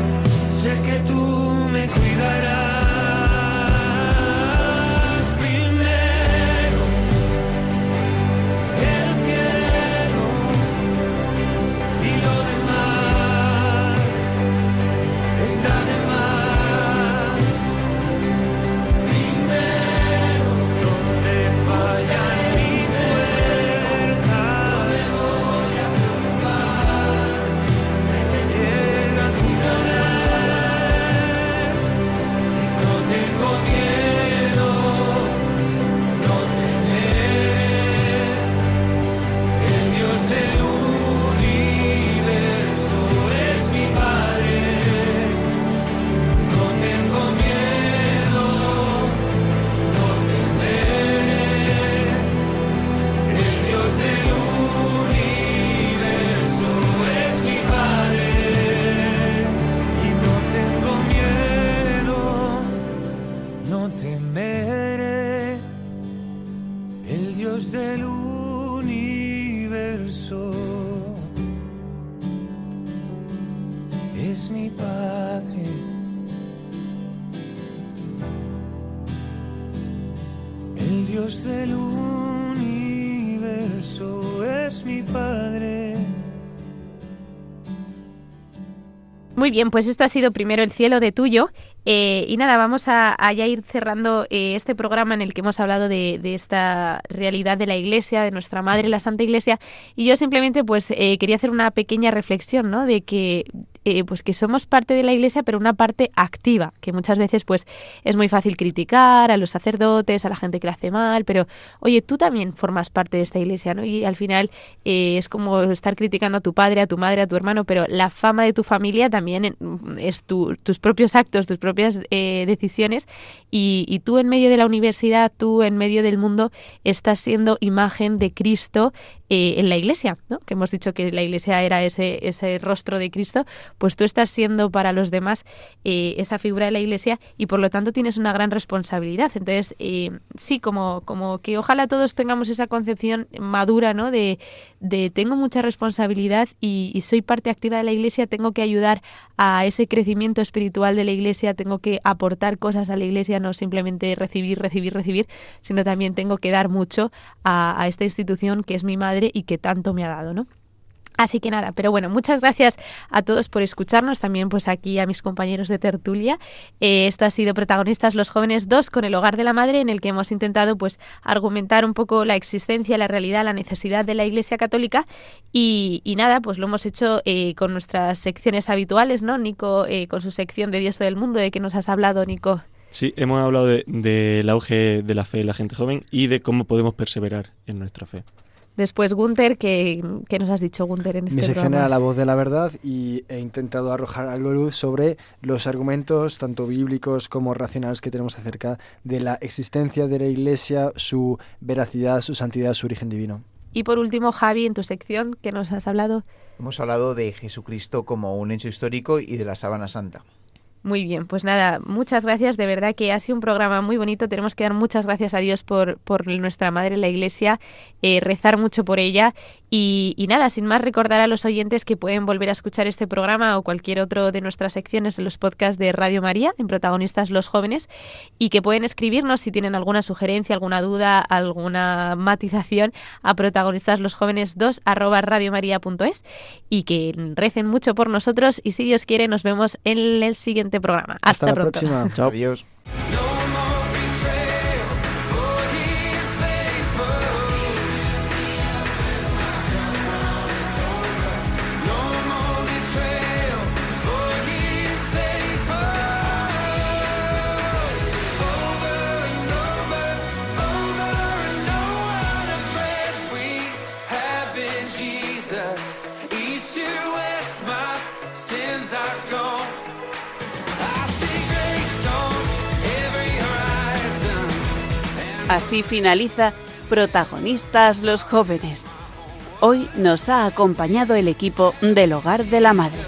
sé que tú me cuidarás. Primero el cielo y lo demás está de más. Primero donde falla mi fuerza, no me voy a preocupar, sé que llega tu poder y no tengo miedo, no temer. El Dios del universo es mi Padre, no tengo miedo, no temer. El Dios del universo es mi Padre y no tengo miedo, no temeré. El Dios del universo es mi Padre. El Dios del universo es mi Padre. Muy bien, pues esto ha sido primero el cielo de tuyo. Y nada, vamos a ya ir cerrando este programa en el que hemos hablado de esta realidad de la Iglesia, de nuestra Madre, la Santa Iglesia. Y yo simplemente pues quería hacer una pequeña reflexión, ¿no? De que pues que somos parte de la Iglesia, pero una parte activa, que muchas veces pues es muy fácil criticar a los sacerdotes, a la gente que la hace mal, pero oye, tú también formas parte de esta Iglesia, ¿no? Y al final es como estar criticando a tu padre, a tu madre, a tu hermano, pero la fama de tu familia también es tus propios actos, tus propias decisiones, y tú en medio de la universidad, tú en medio del mundo estás siendo imagen de Cristo en la Iglesia, ¿no? Que hemos dicho que la Iglesia era ese rostro de Cristo, pues tú estás siendo para los demás esa figura de la Iglesia, y por lo tanto tienes una gran responsabilidad. Entonces, sí, como que ojalá todos tengamos esa concepción madura, ¿no? De tengo mucha responsabilidad y soy parte activa de la Iglesia, tengo que ayudar a ese crecimiento espiritual de la Iglesia, tengo que aportar cosas a la Iglesia, no simplemente recibir, sino también tengo que dar mucho a esta institución que es mi madre y que tanto me ha dado, ¿no? Así que nada, pero bueno, muchas gracias a todos por escucharnos, también pues aquí a mis compañeros de tertulia. Esto ha sido Protagonistas los Jóvenes 2 con el Hogar de la Madre, en el que hemos intentado pues argumentar un poco la existencia, la realidad, la necesidad de la Iglesia Católica, y nada, pues lo hemos hecho con nuestras secciones habituales, ¿no? Nico, con su sección de Dios del Mundo, ¿de qué nos has hablado, Nico? Sí, hemos hablado del auge de la fe en la gente joven y de cómo podemos perseverar en nuestra fe. Después Gunter, ¿qué nos has dicho, Gunter, en este Mi sección programa? era La Voz de la Verdad, y he intentado arrojar algo de luz sobre los argumentos, tanto bíblicos como racionales, que tenemos acerca de la existencia de la Iglesia, su veracidad, su santidad, su origen divino. Y por último, Javi, en tu sección, ¿qué nos has hablado? Hemos hablado de Jesucristo como un hecho histórico y de la Sábana Santa. Muy bien, pues nada, muchas gracias, de verdad que ha sido un programa muy bonito, tenemos que dar muchas gracias a Dios por nuestra Madre la Iglesia, rezar mucho por ella, y nada, sin más, recordar a los oyentes que pueden volver a escuchar este programa o cualquier otro de nuestras secciones en los podcasts de Radio María, en Protagonistas los Jóvenes, y que pueden escribirnos si tienen alguna sugerencia, alguna duda, alguna matización a protagonistaslosjóvenes2@radiomaria.es, y que recen mucho por nosotros, y si Dios quiere nos vemos en el siguiente programa. Hasta la pronto. próxima. Chao. Adiós. East to west, my sins are gone. I see grace on every horizon. Así finaliza Protagonistas los Jóvenes. Hoy nos ha acompañado el equipo del Hogar de la Madre.